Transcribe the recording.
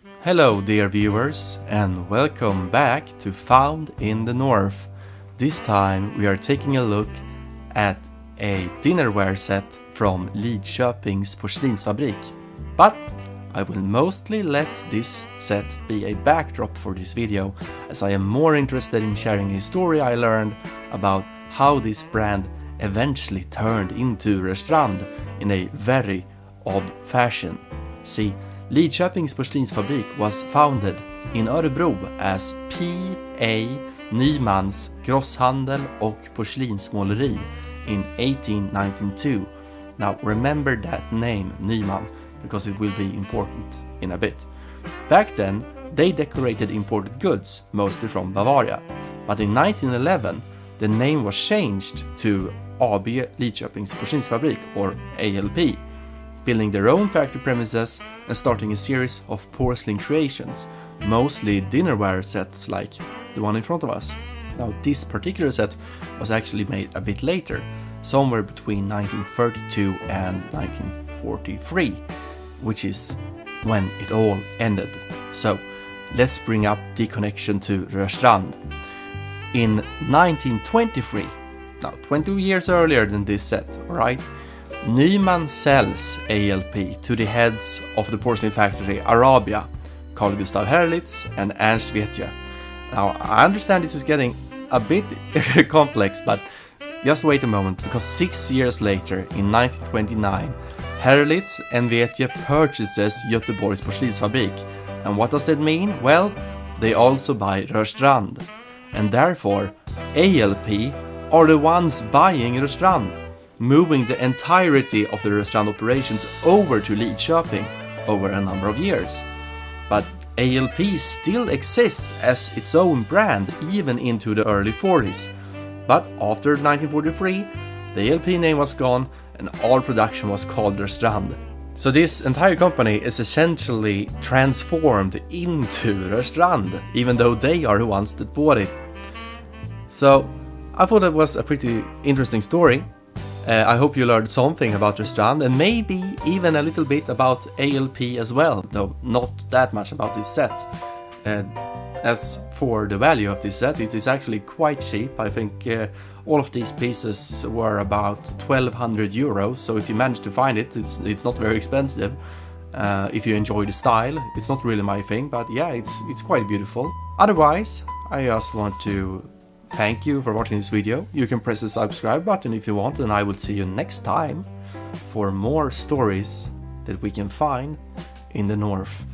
Hello dear viewers and welcome back to Found in the North. This time we are taking a look at a dinnerware set from Lidköpings Porslinsfabrik. But I will mostly let this set be a backdrop for this video, as I am more interested in sharing a story I learned about how this brand eventually turned into Rörstrand in a very odd fashion. See, Lidköpings Porslinsfabrik was founded in Örebro as P.A Nymans grosshandel och porslinsmåleri in 1892. Now remember that name, Nyman, because it will be important in a bit. Back then, they decorated imported goods, mostly from Bavaria. But in 1911, the name was changed to AB Lidköpings Porslinsfabrik, or ALP, building their own factory premises and starting a series of porcelain creations, mostly dinnerware sets like the one in front of us. Now this particular set was actually made a bit later, somewhere between 1932 and 1943, which is when it all ended. So let's bring up the connection to Rörstrand. In 1923, now 22 years earlier than this set, alright, Nyman sells ALP to the heads of the porcelain factory Arabia, Carl Gustav Herlitz and Ernst Wetje. Now I understand this is getting a bit complex, but just wait a moment, because 6 years later, in 1929, Herlitz and Wetje purchases Göteborgs Porslinsfabrik. And what does that mean? Well, they also buy Rörstrand, and therefore ALP are the ones buying Rörstrand, moving the entirety of the Rörstrand operations over to Lidköping over a number of years. But ALP still exists as its own brand even into the early 40s. But after 1943, the ALP name was gone and all production was called Rörstrand. So this entire company is essentially transformed into Rörstrand, even though they are the ones that bought it. So I thought that was a pretty interesting story. I hope you learned something about Rörstrand and maybe even a little bit about ALP as well, though not that much about this set. As for the value of this set, it is actually quite cheap. I think all of these pieces were about 1200 euros, so if you manage to find it, it's not very expensive. If you enjoy the style, it's not really my thing, but yeah, it's quite beautiful. Otherwise, I just want to thank you for watching this video. You can press the subscribe button if you want, and I will see you next time for more stories that we can find in the North.